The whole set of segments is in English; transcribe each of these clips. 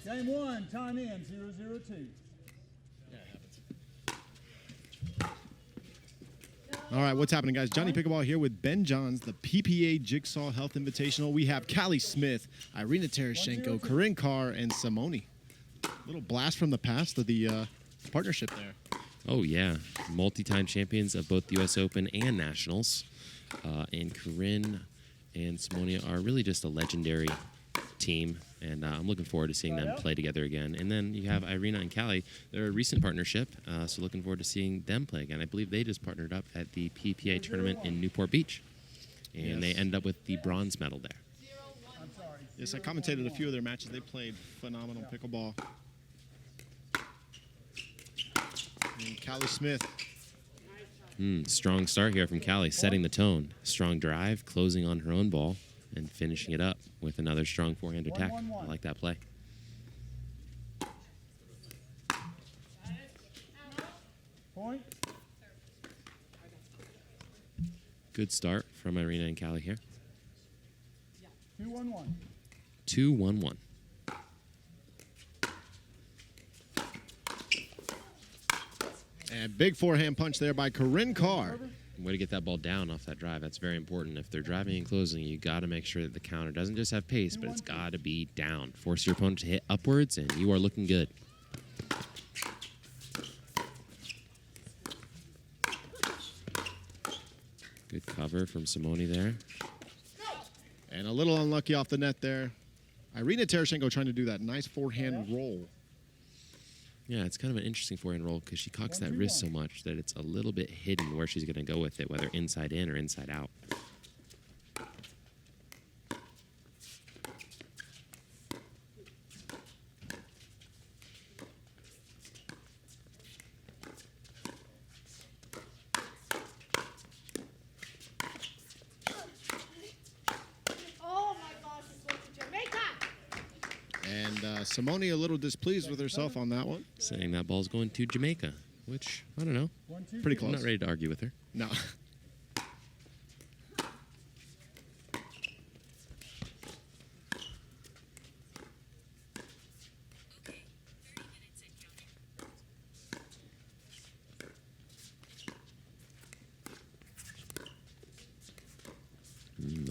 Game 1, time in, 0-0-2. All right, what's happening, guys? Johnny Pickleball here with Ben Johns, the PPA Jigsaw Health Invitational. We have Callie Smith, Irina Tereschenko, Corrine Carr, and Simone. Little blast from the past of the partnership there. Oh, yeah. Multi-time champions of both the U.S. Open and Nationals. And Corrine and Simone are really just a legendary team, and I'm looking forward to seeing them play together again. And then you have Irina and Callie. They're a recent partnership, so looking forward to seeing them play again. I believe they just partnered up at the PPA tournament in Newport Beach, and they end up with the bronze medal there. Yes, I commentated a few of their matches. They played phenomenal pickleball. And Callie Smith. Strong start here from Callie, setting the tone. Strong drive, closing on her own ball, and finishing it up with another strong forehand attack. I like that play. Point. Good start from Irina and Callie here. 2-1-1. 2-1-1. And big forehand punch there by Corrine Carr. Way to get that ball down off that drive. That's very important. If they're driving and closing, you got to make sure that the counter doesn't just have pace, but it's got to be down. Force your opponent to hit upwards, and you are looking good. Good cover from Simone there. And a little unlucky off the net there. Irina Tereschenko trying to do that nice forehand roll. Yeah, it's kind of an interesting forehand roll because she cocks that wrist so much that it's a little bit hidden where she's going to go with it, whether inside in or inside out. And Simone a little displeased with herself on that one. Saying that ball's going to Jamaica, which, I don't know. Pretty close. I'm not ready to argue with her. No.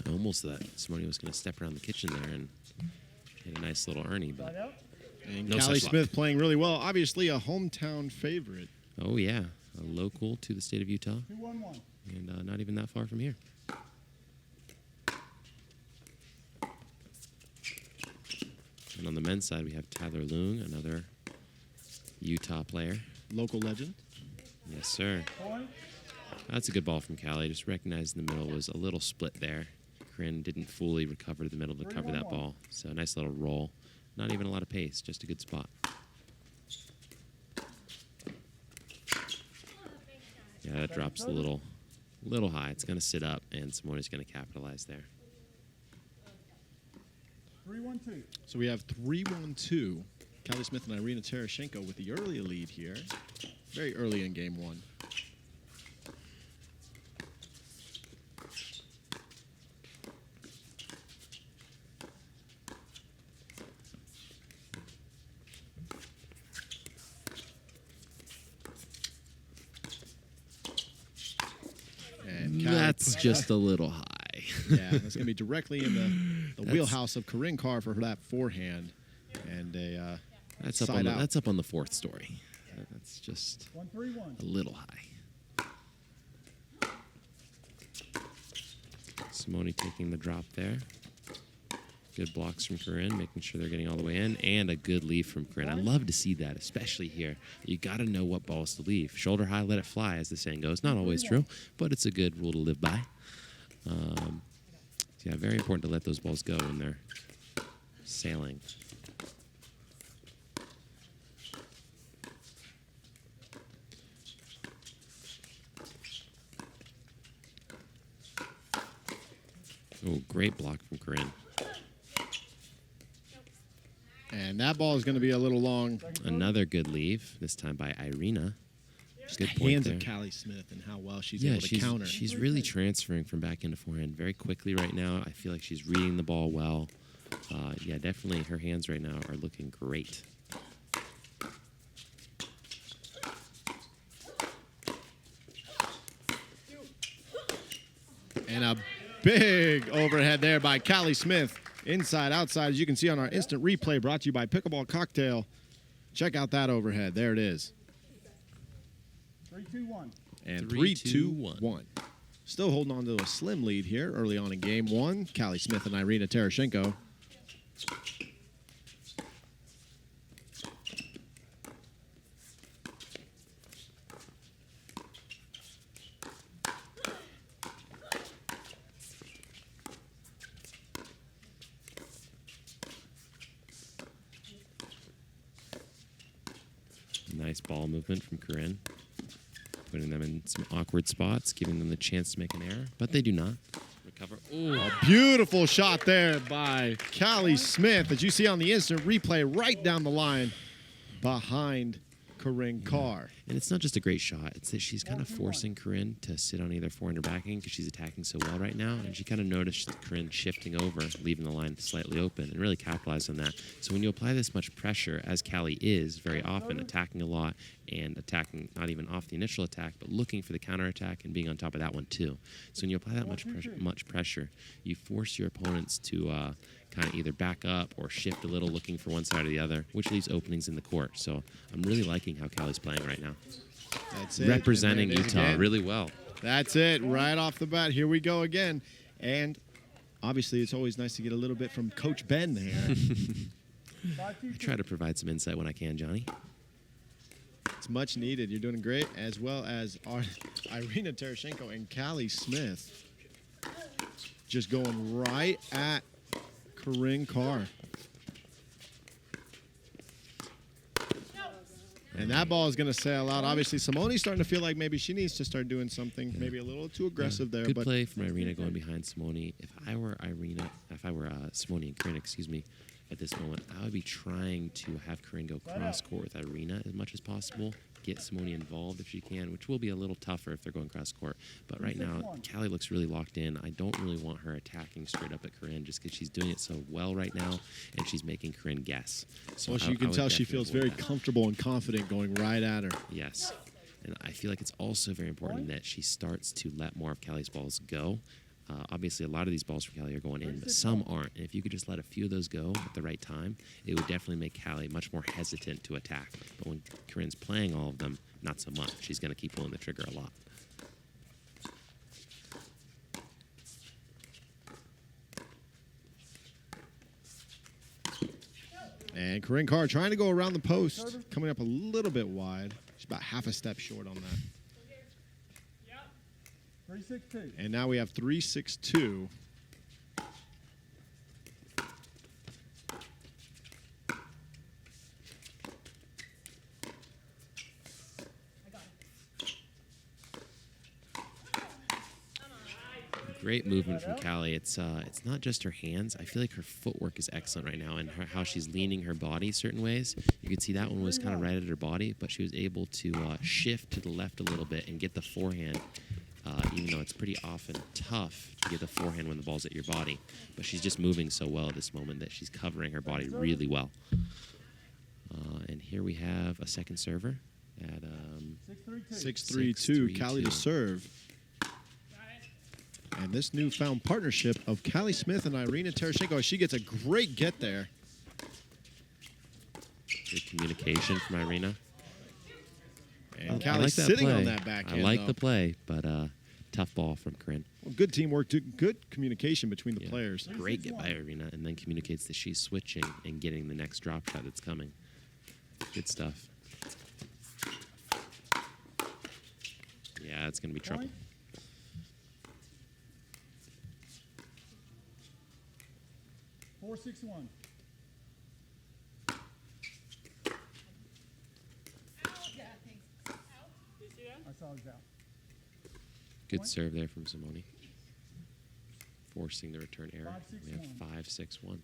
Almost that Simone was going to step around the kitchen there and hit a nice little Ernie, but and no Callie such Smith luck. playing really well. Obviously a hometown favorite. Oh, yeah. A local to the state of Utah. 2-1-1. And not even that far from here. And on the men's side, we have Tyler Leung, another Utah player. Local legend. Yes, sir. Point. That's a good ball from Callie. Just recognizing the middle was a little split there. Corrine didn't fully recover the middle to cover that ball. So a nice little roll. Not even a lot of pace, just a good spot. Yeah, that drops a little high. It's going to sit up, and Simone's going to capitalize there. 3-1-2. So we have 3-1-2. Callie Smith and Irina Tereschenko with the early lead here. Very early in game one. And Callie, That's just a little high. yeah, that's going to be directly in the wheelhouse of Corrine Carr for that forehand. And a That's up on the fourth story. That's just 1-3-1. a little high. Simone taking the drop there. Good blocks from Corrine, making sure they're getting all the way in, and a good leave from Corrine. I love to see that, especially here. You got to know what balls to leave. Shoulder high, let it fly, as the saying goes. Not always true, but it's a good rule to live by. Yeah, very important to let those balls go when they're sailing. Oh, great block from Corrine. And that ball is going to be a little long. Another good leave, this time by Irina. Good Hands point of there. Callie Smith and how well she's able to counter. She's really transferring from backhand to forehand very quickly right now. I feel like she's reading the ball well. Yeah, definitely her hands right now are looking great. And a big overhead there by Callie Smith. Inside, outside, as you can see on our instant replay brought to you by Pickleball Cocktail. Check out that overhead. There it is. 3-2-1. And 3, 2, 1. 1. Still holding on to a slim lead here early on in game one. Callie Smith and Irina Tereschenko. Nice ball movement from Corrine. Putting them in some awkward spots, giving them the chance to make an error, but they do not. Recover. Ooh. A beautiful shot there by Callie Smith, as you see on the instant replay right down the line behind Corrine Carr. And it's not just a great shot. It's that she's kind of forcing Corrine to sit on either forehand or backhand because she's attacking so well right now. And she kind of noticed Corrine shifting over, leaving the line slightly open, and really capitalized on that. So when you apply this much pressure, as Callie is very often, attacking a lot and attacking not even off the initial attack, but looking for the counterattack and being on top of that one too. So when you apply that much pressure, you force your opponents to kind of either back up or shift a little, looking for one side or the other, which leaves openings in the court. So I'm really liking how Callie's playing right now. That's it. Representing And there it is Utah again. really well. That's it, right off the bat. Here we go again. And obviously, it's always nice to get a little bit from Coach Ben there. I try to provide some insight when I can, Johnny. It's much needed. You're doing great, as well as our Irina Tereschenko and Callie Smith. Just going right at Corrine Carr. And that ball is going to sail out. Obviously, Simone's starting to feel like maybe she needs to start doing something, maybe a little too aggressive there. Good but play from Irina going behind Simone. If I were Simone and Corrine, excuse me, at this moment, I would be trying to have Corrine go cross court with Irina as much as possible. Get Simone involved if she can, which will be a little tougher if they're going cross court. But right now, Callie looks really locked in. I don't really want her attacking straight up at Corrine just because she's doing it so well right now, and she's making Corrine guess. So well, you can tell she feels very comfortable and confident going right at her. Yes. And I feel like it's also very important that she starts to let more of Callie's balls go. Obviously, a lot of these balls from Callie are going in, but some aren't. And if you could just let a few of those go at the right time, it would definitely make Callie much more hesitant to attack. But when Corrine's playing all of them, not so much. She's going to keep pulling the trigger a lot. And Corrine Carr trying to go around the post, coming up a little bit wide. She's about half a step short on that. 3-6-2. And now we have 3-6-2. Great movement from Callie. It's not just her hands. I feel like her footwork is excellent right now, and how she's leaning her body certain ways. You could see that one was kind of right at her body, but she was able to shift to the left a little bit and get the forehand. Even though it's pretty often tough to get the forehand when the ball's at your body. But she's just moving so well at this moment that she's covering her body really well. And here we have a second server at 6-3-2. Callie to serve. And this newfound partnership of Callie Smith and Irina Tereschenko, she gets a great get there. Good communication from Irina. And I Callie like that sitting play. on that backhand. I like though. the play, but tough ball from Corrine. Well, good teamwork, good communication between the Yeah. players. Great get by Irina, and then communicates that she's switching and getting the next drop shot that's coming. Good stuff. Yeah, it's going to be trouble. 4-6-1. I saw his out. Good serve there from Simone. Forcing the return error. We have 5-6-1.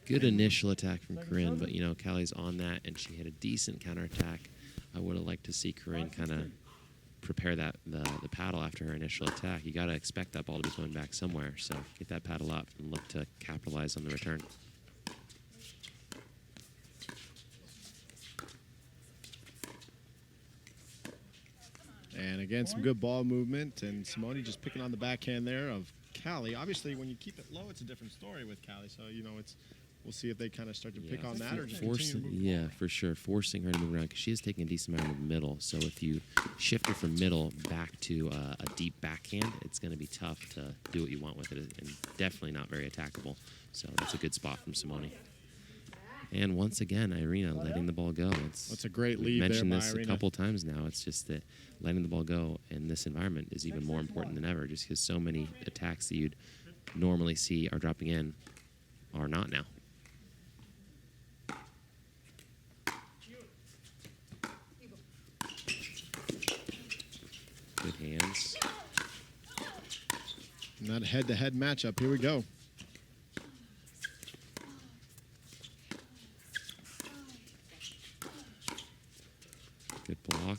Good initial attack from Corrine, but you know, Callie's on that, and she hit a decent counterattack. I would have liked to see Corrine kind of prepare the paddle after her initial attack. You got to expect that ball to be going back somewhere, so get that paddle up and look to capitalize on the return. And again, some good ball movement, and Simone just picking on the backhand there of Callie. Obviously, when you keep it low, it's a different story with Callie. So, you know, we'll see if they kind of start to pick on that or just continue to move the ball. For sure. Forcing her to move around because she is taking a decent amount of the middle. So if you shift her from middle back to a deep backhand, it's going to be tough to do what you want with it, and definitely not very attackable. So that's a good spot from Simone. And once again, Irina letting the ball go. That's a great lead there by Irina. We've mentioned this a couple times now. It's just that letting the ball go in this environment is even more important than ever, just because so many attacks that you'd normally see are dropping in are not now. Good hands. And that head-to-head matchup. Here we go. Good block.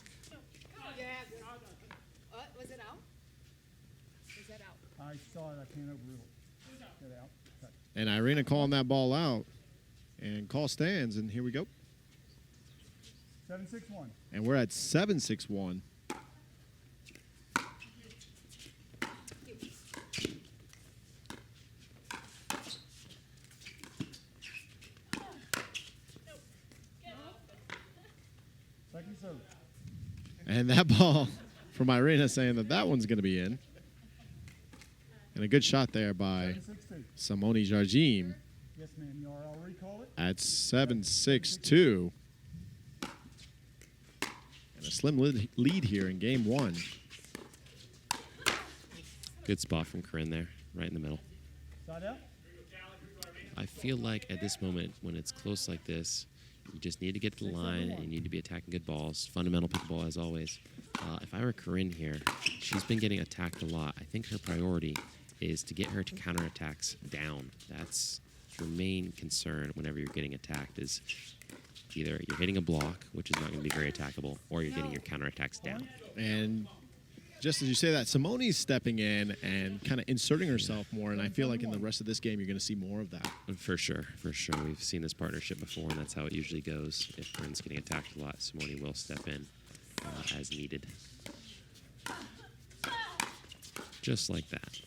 Was it out? Was that out? I saw it. I can't overrule it. Get out. Okay. And Irina calling that ball out. And call stands, and here we go. 7-6-1. And we're at 7-6-1. Second serve. And that ball from Irina saying that one's going to be in. And a good shot there by 7-6-2. Simone Jardim Yes, ma'am. You are. I'll recall it. at 7-6-2. And a slim lead here in game one. Good spot from Corrine there, right in the middle. Side out. I feel like at this moment, when it's close like this, you just need to get to the line and you need to be attacking good balls. Fundamental pickleball as always. If I were Corrine here, she's been getting attacked a lot. I think her priority is to get her to counterattacks down. That's your main concern whenever you're getting attacked, is either you're hitting a block, which is not going to be very attackable, or you're getting your counterattacks down. And just as you say that, Simone's stepping in and kind of inserting herself more, and I feel like in the rest of this game you're going to see more of that. For sure, for sure. We've seen this partnership before, and that's how it usually goes. If Corrine's getting attacked a lot, Simone will step in as needed. Just like that.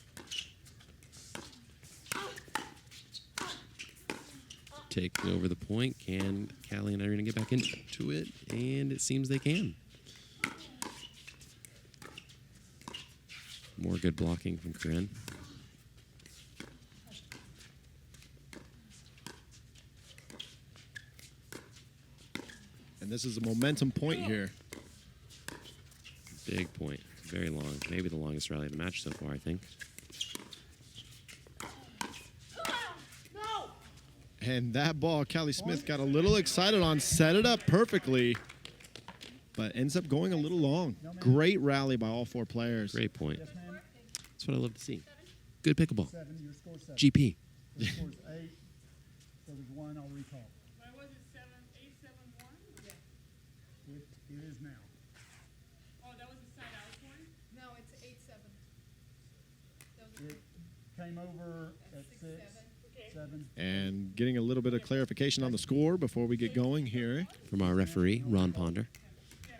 Taking over the point. Can Callie and Irina get back into it? And it seems they can. More good blocking from Corrine. And this is a momentum point here. Big point. Very long. Maybe the longest rally of the match so far, I think. And that ball, Callie Smith got a little excited on, set it up perfectly, but ends up going a little long. Great rally by all four players. Great point. Yes, ma'am. That's what I love to see. Good pickleball. 7. Your score 7. GP. Your score's 8. So there's 1. I'll recall. Why was it 7, 8, 7, 1? Yeah. It is now. Oh, that was the side out one? No, it's 8, 7. That was It came over at 6, 7. And getting a little bit of clarification on the score before we get going here. From our referee, Ron Ponder.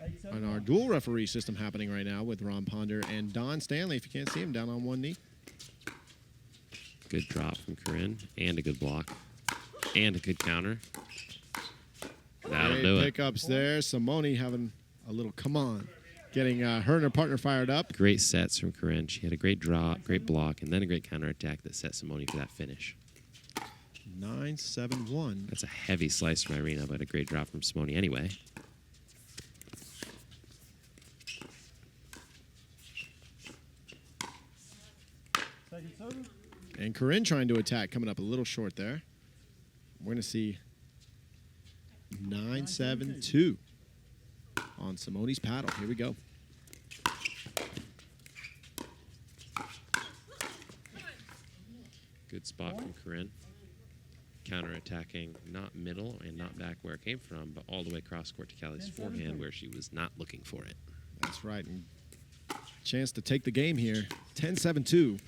8, 7. On our dual referee system happening right now with Ron Ponder and Don Stanley, if you can't see him, down on one knee. Good drop from Corrine. And a good block. And a good counter. That'll Great do it. pickups there. Simone having a little come on. Getting her and her partner fired up. Great sets from Corrine. She had a great drop, great block, and then a great counterattack that set Simone for that finish. 9-7-1. That's a heavy slice from Irina, but a great drop from Simone anyway. Second serve. And Corrine trying to attack, coming up a little short there. We're going to see 9-7-2 on Simone's paddle. Here we go. Good spot from Corrine. counterattacking, not middle and not back where it came from, but all the way across court to Callie's forehand where she was not looking for it. That's right. And chance to take the game here. 10-7-2.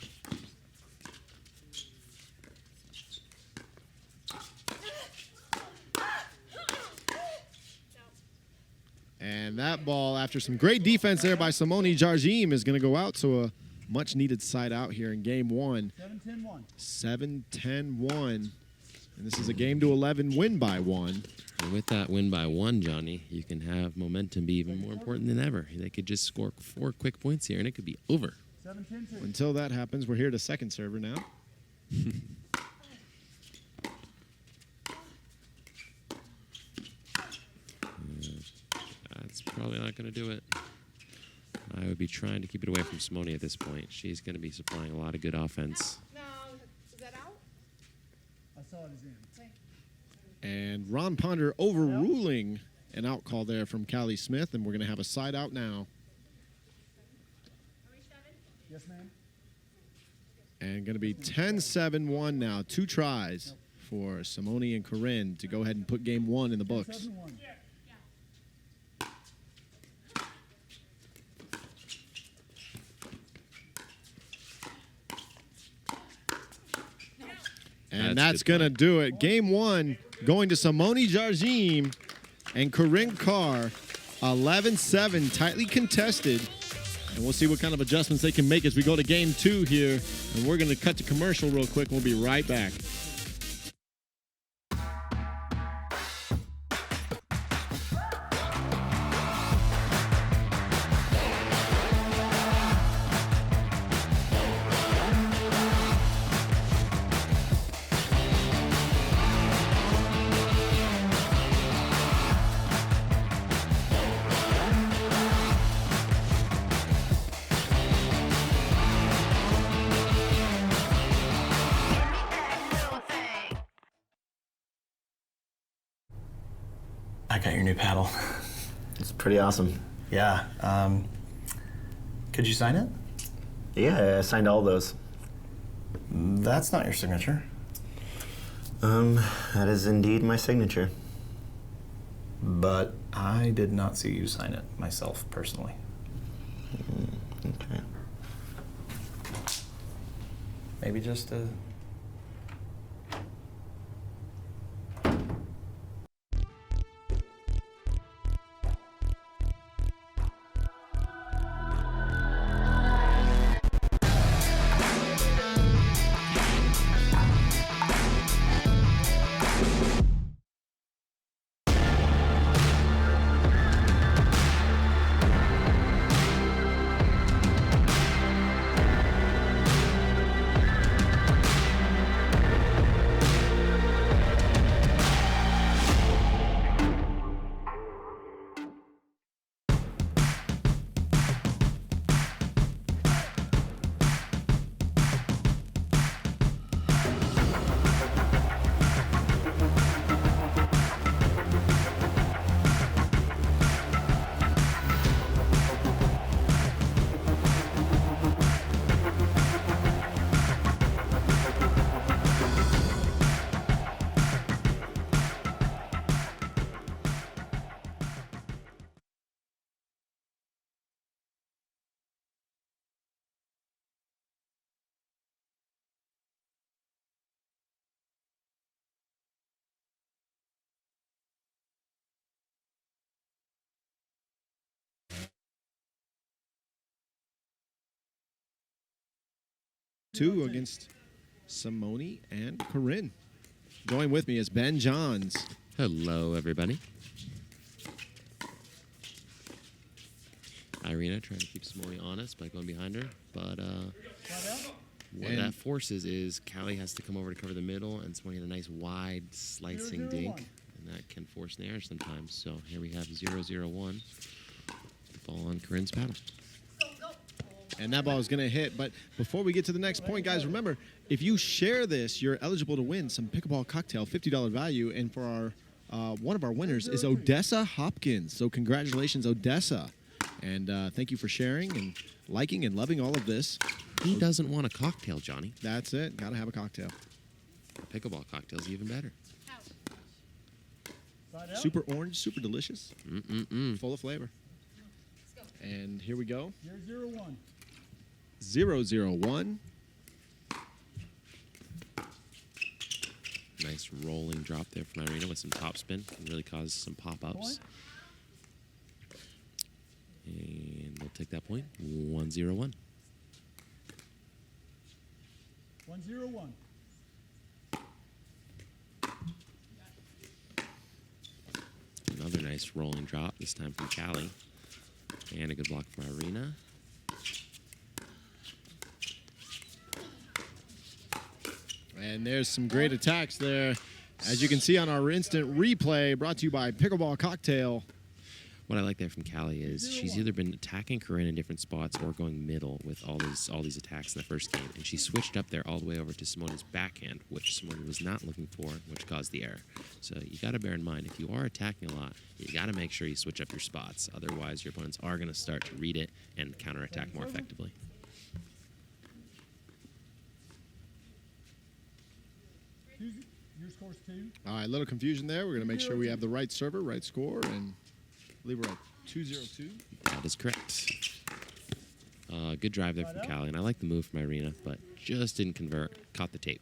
And that ball, after some great defense there by Simone, Jardim is going to go out. So a much-needed side out here in game 1. 7-10-1. 7-10-1. And this is a game to 11 win by 1. And with that win by 1, Johnny, you can have momentum be even more important than ever. They could just score 4 quick points here, and it could be over. 7-10-2. Until that happens, we're here to second server now. That's probably not going to do it. I would be trying to keep it away from Simone at this point. She's going to be supplying a lot of good offense. No, is that out? I saw it as in. And Ron Ponder overruling an out call there from Callie Smith, and we're going to have a side out now. Yes, ma'am. And going to be 10-7-1 now. 2 tries for Simone and Corrine to go ahead and put game 1 in the books. 7-1. And that's going to do it. Game 1 going to Simone Jardim and Corrine Carr. 11-7, tightly contested. And we'll see what kind of adjustments they can make as we go to game 2 here. And we're going to cut to commercial real quick. We'll be right back. I got your new paddle. It's pretty awesome. Yeah. Could you sign it? Yeah, I signed all those. That's not your signature. That is indeed my signature. But I did not see you sign it myself, personally. Okay. Maybe just a... Two against Simone and Corrine. Going with me is Ben Johns. Hello, everybody. Irina trying to keep Simone honest by going behind her, but what that forces is Callie has to come over to cover the middle, and Simone had a nice wide slicing 0-0-1. dink, and that can force an error sometimes. So here we have 0-0-1. Ball on Corinne's paddle. And that ball is going to hit. But before we get to the next point, guys, remember, if you share this, you're eligible to win some Pickleball cocktail, $50 value. And for our one of our winners is Odessa Hopkins. So congratulations, Odessa. And thank you for sharing and liking and loving all of this. Who doesn't want a cocktail, Johnny? That's it. Got to have a cocktail. A pickleball cocktail's even better. Out. Side out. Super orange, super delicious, Mm-mm-mm. full of flavor. And here we go. 0-0-1. 0-0-1. Nice rolling drop there from Irina with some topspin. Can really cause some pop-ups. Point. And they'll take that point. 1-0-1. 1-0-1. Another nice rolling drop, this time from Callie. And a good block from Irina. And there's some great attacks there. As you can see on our instant replay, brought to you by Pickleball Cocktail. What I like there from Callie is she's either been attacking Corrine in different spots or going middle with all these attacks in the first game. And she switched up there all the way over to Simone's backhand, which Simone was not looking for, which caused the error. So you got to bear in mind, if you are attacking a lot, you got to make sure you switch up your spots. Otherwise, your opponents are going to start to read it and counterattack more effectively. Your score's 2. All right, little confusion there. We're going to make sure we have the right server, right score, and I believe we're at 2-0-2. That is correct. Good drive there from Callie, and I like the move from Irina, but just didn't convert. Caught the tape.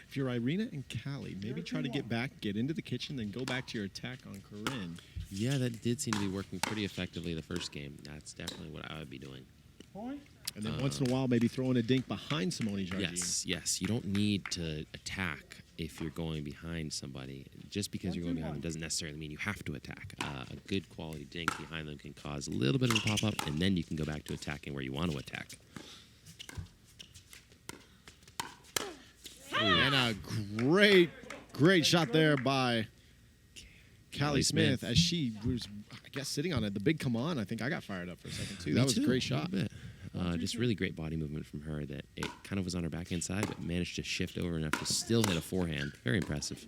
If you're Irina and Callie, maybe try to get back, get into the kitchen, then go back to your attack on Corrine. Yeah, that did seem to be working pretty effectively the first game. That's definitely what I would be doing. Point. And then once in a while, maybe throw in a dink behind Simone Jardim. Yes. You don't need to attack if you're going behind somebody. Just because you're going behind them doesn't necessarily mean you have to attack. A good quality dink behind them can cause a little bit of a pop-up, and then you can go back to attacking where you want to attack. And a great shot there by Callie Smith as she was, I guess, sitting on it. The big come on, I think I got fired up for a second, too. That was a great shot. Just really great body movement from her that it kind of was on her backhand side, but managed to shift over enough to still hit a forehand. Very impressive.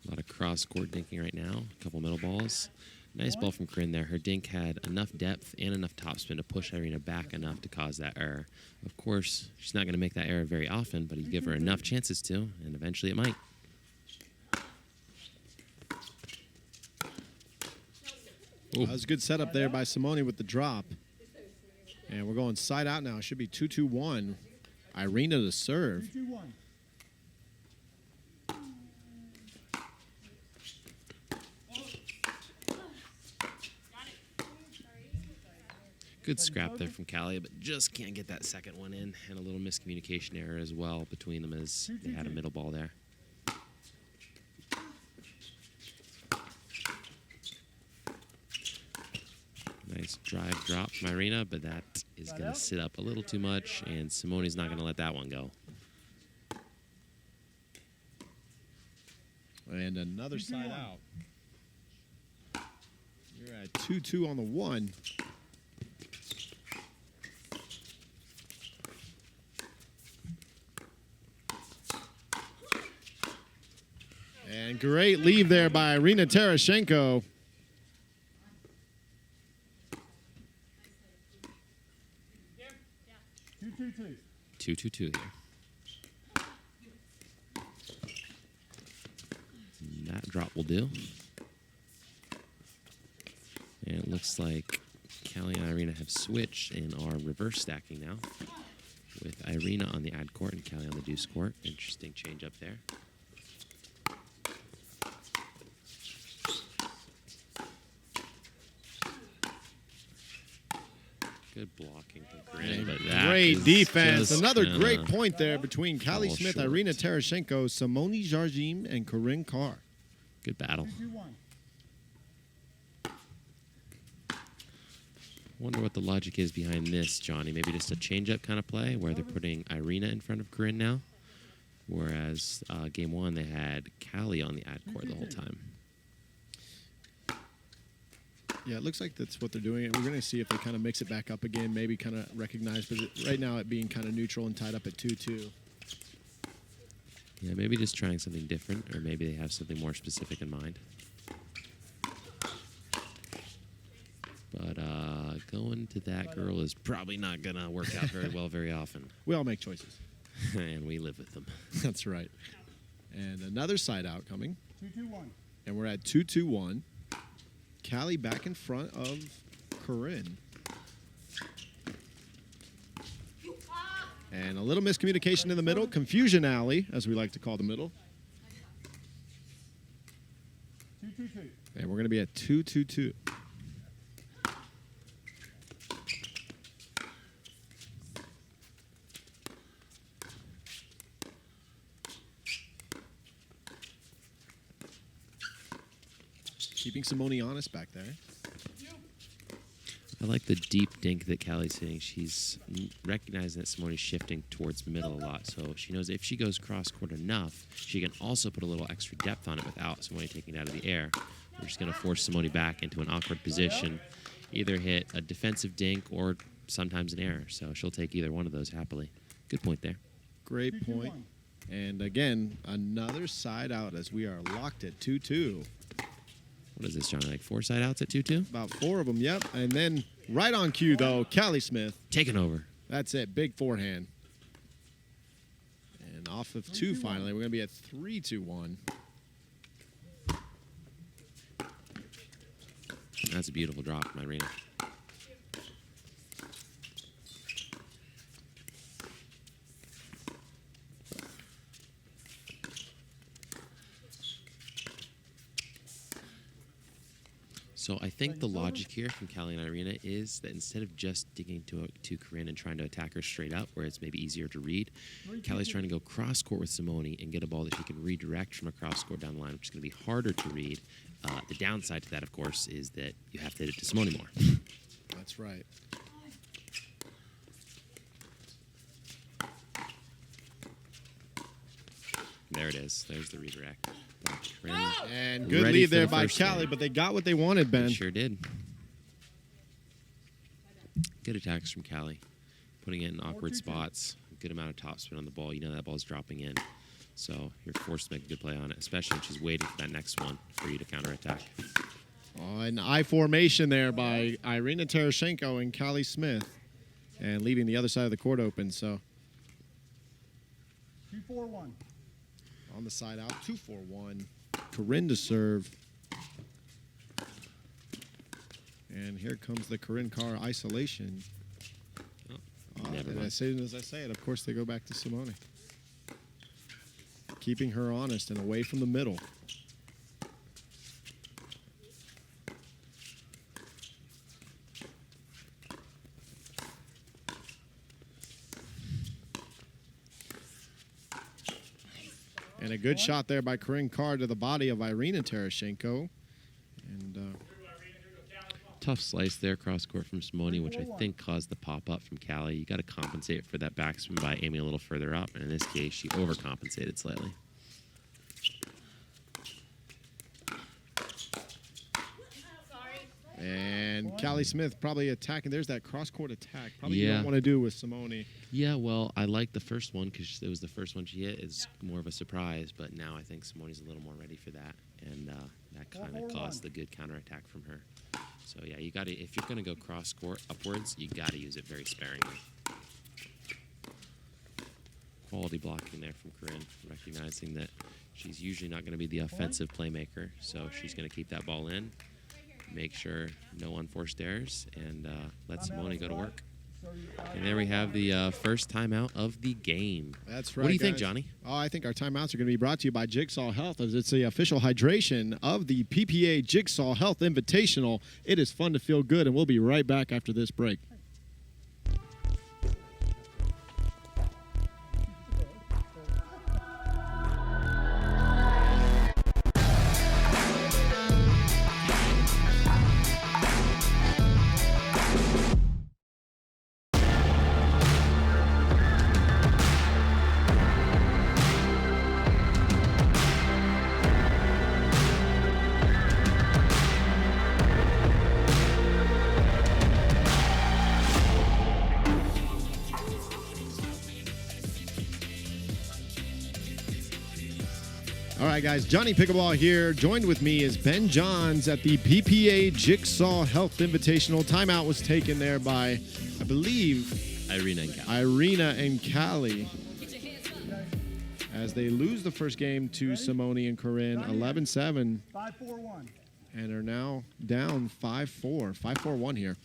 A lot of cross-court dinking right now. A couple middle balls. Nice ball from Corrine there. Her dink had enough depth and enough topspin to push Irina back enough to cause that error. Of course, she's not going to make that error very often, but you give her enough chances to, and eventually it might. That was a good setup there by Simone with the drop. And we're going side out now. It should be 2-2-1. Irina to serve. 2-2-1. Good scrap there from Callie, but just can't get that second one in. And a little miscommunication error as well between them as they had a middle ball there. Nice drive drop from Irina, but that is going to sit up a little too much, and Simone's not going to let that one go. And another side out. You're at 2-2 on the one. And great leave there by Irina Tereschenko. Yeah. 2-2 here. And that drop will do. And it looks like Callie and Irina have switched and are reverse stacking now, with Irina on the ad court and Callie on the deuce court. Interesting change up there. Good blocking from Corrine, but that Great is defense. just Another gonna great point there between Callie fall Smith, short. Irina Tereschenko, Simone Jardim, and Corrine Carr. Good battle. 2-1. Wonder what the logic is behind this, Johnny. Maybe just a change-up kind of play where they're putting Irina in front of Corrine now, whereas game one they had Callie on the ad court the whole time. Yeah, it looks like that's what they're doing. We're going to see if they kind of mix it back up again, maybe kind of recognize, but right now it being kind of neutral and tied up at 2-2. Yeah, maybe just trying something different, or maybe they have something more specific in mind. But going to that girl is probably not going to work out very well very often. We all make choices. And we live with them. That's right. And another side out coming. 2-2-1. And we're at 2-2-1. Callie back in front of Corrine. And a little miscommunication in the middle. Confusion alley, as we like to call the middle. 2-2-2. And we're going to be at 2-2-2. Keeping Simone honest back there. I like the deep dink that Callie's hitting. She's recognizing that Simone's shifting towards middle a lot, so she knows if she goes cross-court enough, she can also put a little extra depth on it without Simone taking it out of the air. We're just going to force Simone back into an awkward position, either hit a defensive dink or sometimes an error, so she'll take either one of those happily. Good point there. Great point. And again, another side out as we are locked at 2-2. What is this, Johnny? Like 4 side outs at 2-2? About 4 of them, yep. And then right on cue, though, Callie Smith. Taking over. That's it. Big forehand. And off of 2 finally. We're going to be at 3-2-1. That's a beautiful drop from Irina. So I think the logic here from Callie and Irina is that instead of just digging to Corrine and trying to attack her straight up, where it's maybe easier to read, Callie's trying to go cross-court with Simone and get a ball that she can redirect from across court down the line, which is going to be harder to read. The downside to that, of course, is that you have to hit it to Simone more. That's right. There it is. There's the redirect. And good Ready lead for there the by first Callie, one. but they got what they wanted, Ben. They sure did. Good attacks from Callie. Putting it in awkward spots. A good amount of topspin on the ball. You know that ball's dropping in. So you're forced to make a good play on it, especially when she's waiting for that next one for you to counterattack. Oh, an I formation there by Irina Tereschenko and Callie Smith. And leaving the other side of the court open. So 2-4-1. on the side out, 2-4-1. Corrine to serve. And here comes the Corrine Carr isolation. Never And mind. as soon as I say it, of course, they go back to Simone. Keeping her honest and away from the middle. And a good shot there by Corrine Carr to the body of Irina Tereschenko. And Tough slice there, cross court from Simone, which I think caused the pop up from Callie. You got to compensate for that backspin by aiming a little further up, and in this case, she overcompensated slightly. and Callie Smith probably attacking. There's that cross-court attack. Probably you Yeah. don't want to do with Simone. Yeah, well, I like the first one because it was the first one she hit. It's more of a surprise, but now I think Simone's a little more ready for that, and that kind of caused the good counterattack from her. So yeah, you got to if you're going to go cross court upwards, you got to use it very sparingly. Quality blocking there from Corrine, recognizing that she's usually not going to be the offensive playmaker, so she's going to keep that ball in, make sure no unforced errors, and let Simone go to work. And there we have the first timeout of the game. That's right. What do you think, guys. Johnny? Oh, I think our timeouts are going to be brought to you by Jigsaw Health, as it's the official hydration of the PPA Jigsaw Health Invitational. It is fun to feel good, and we'll be right back after this break. Hi, guys. Johnny Pickleball here. Joined with me is Ben Johns at the PPA Jigsaw Health Invitational. Timeout was taken there by, I believe, Irina and Callie. Irina and Callie. As they lose the first game to Simone and Corrine, 11-7. 5-4-1. And are now down 5-4. 5-4-1 here.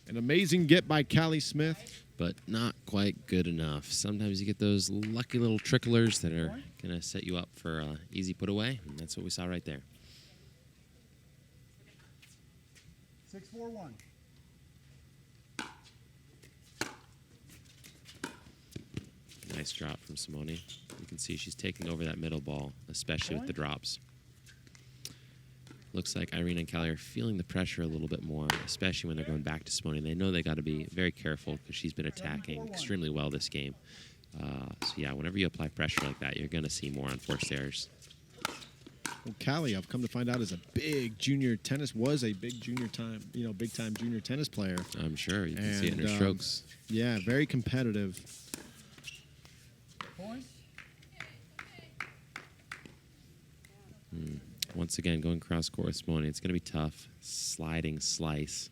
An amazing get by Callie Smith. But not quite good enough. Sometimes you get those lucky little tricklers that are going to set you up for an easy put away, and that's what we saw right there. 6-4-1. Nice drop from Simone. You can see she's taking over that middle ball, especially with the drops. Looks like Irina and Callie are feeling the pressure a little bit more, especially when they're going back to Simone. They know they got to be very careful because she's been attacking extremely well this game. So yeah, whenever you apply pressure like that, you're going to see more unforced errors. Well, Callie, I've come to find out, is a big junior tennis, was a big junior time, big time junior tennis player. I'm sure you can see it in her strokes. Yeah, very competitive. Point. Once again, going cross court with Simone, it's going to be tough. Sliding slice.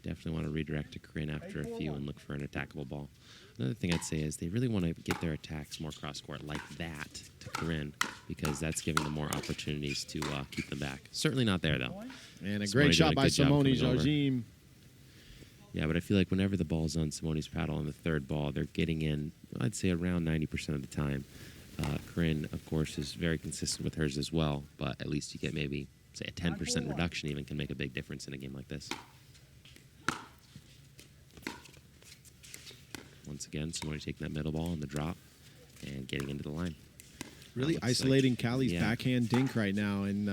Definitely want to redirect to Corrine after a few and look for an attackable ball. Another thing I'd say is they really want to get their attacks more cross court like that to Corrine, because that's giving them more opportunities to keep them back. Certainly not there, though. And a Simone great shot doing a by good job Simone coming over. Jardim. Yeah, but I feel like whenever the ball's on Simone's paddle on the third ball, they're getting in, I'd say, around 90% of the time. Corrine, of course, is very consistent with hers as well, but at least you get maybe, say, a 10% reduction even can make a big difference in a game like this. Once again, Simone taking that middle ball on the drop and getting into the line. Really Looks isolating like- Callie's yeah. backhand dink right now. And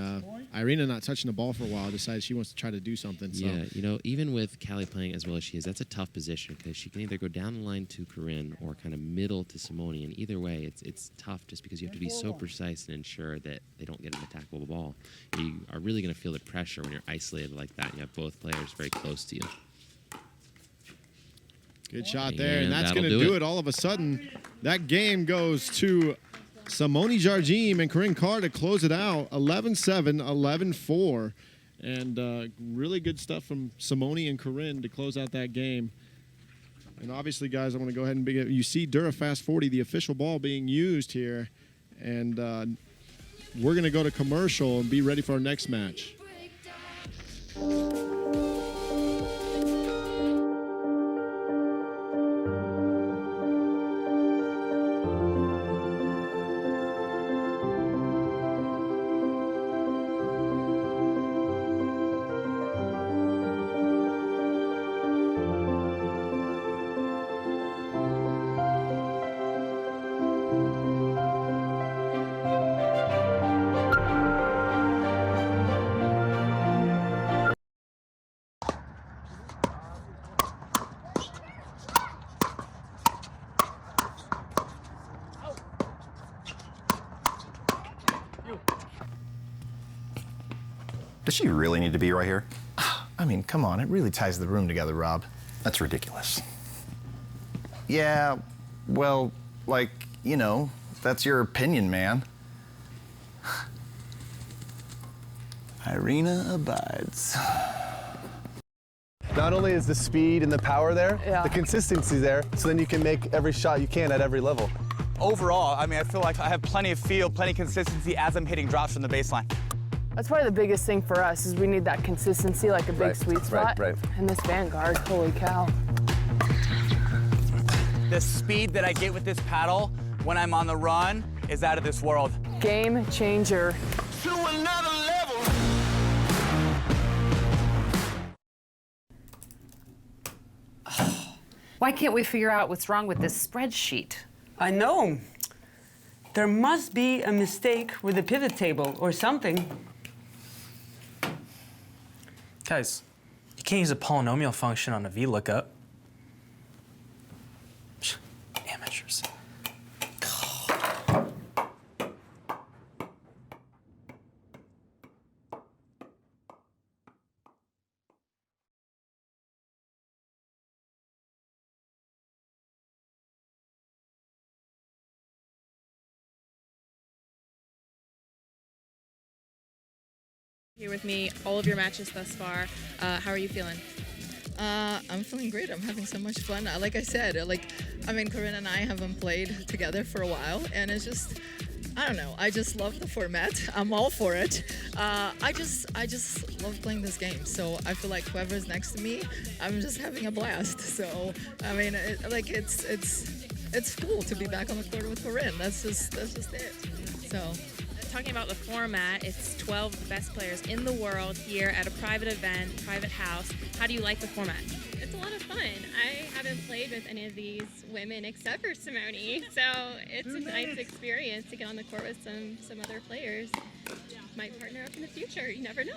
Irina not touching the ball for a while, decides she wants to try to do something. So. Yeah, even with Callie playing as well as she is, that's a tough position because she can either go down the line to Corrine or kind of middle to Simone. And either way, it's tough just because you have to be so precise and ensure that they don't get an attackable ball. You are really going to feel the pressure when you're isolated like that. You have both players very close to you. Good shot there, and that's that'll going to do it. it. All of a sudden, that game goes to Simone Jardim and Corrine Carr to close it out, 11-7, 11-4. And really good stuff from Simone and Corrine to close out that game. And obviously, guys, I want to go ahead and you see Durafast 40, the official ball being used here. And we're going to go to commercial and be ready for our next match. Does she really need to be right here? I mean, come on, it really ties the room together, Rob. That's ridiculous. Yeah, well, like, that's your opinion, man. Irina abides. Not only is the speed and the power there, the consistency there, so then you can make every shot you can at every level. Overall, I feel like I have plenty of feel, plenty of consistency as I'm hitting drops from the baseline. That's probably the biggest thing for us is we need that consistency, like a big sweet spot. Right. And this Vanguard, holy cow. The speed that I get with this paddle when I'm on the run is out of this world. Game changer. To another level. Why can't we figure out what's wrong with this spreadsheet? I know. There must be a mistake with the pivot table or something. Guys, you can't use a polynomial function on a VLOOKUP. Amateurs. Here with me, all of your matches thus far. How are you feeling? I'm feeling great. I'm having so much fun. Like I said, Corrine and I haven't played together for a while, and it's just, I don't know. I just love the format. I'm all for it. I just love playing this game. So I feel like whoever's next to me, I'm just having a blast. So it's cool to be back on the court with Corrine. That's just it. So. Talking about the format, it's 12 of the best players in the world here at a private event, private house. How do you like the format? It's a lot of fun. I haven't played with any of these women except for Simone, so it's a nice experience to get on the court with some other players. Might partner up in the future, you never know.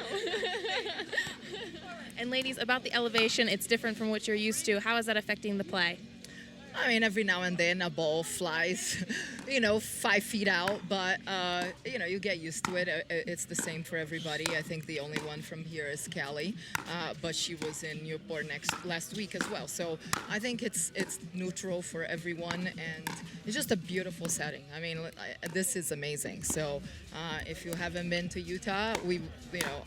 And ladies, about the elevation, it's different from what you're used to. How is that affecting the play? Every now and then a ball flies, 5 feet out, but, you get used to it. It's the same for everybody. I think the only one from here is Callie, but she was in Newport last week as well. So I think it's neutral for everyone, and it's just a beautiful setting. This is amazing. So if you haven't been to Utah,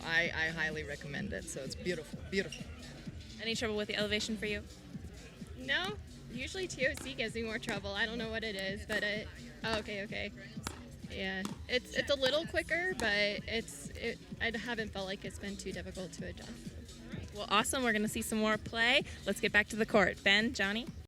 I highly recommend it. So it's beautiful, beautiful. Any trouble with the elevation for you? No. Usually TOC gives me more trouble. I don't know what it is, but okay. Yeah, it's a little quicker, but I haven't felt like it's been too difficult to adjust. Well, awesome. We're going to see some more play. Let's get back to the court. Ben, Johnny?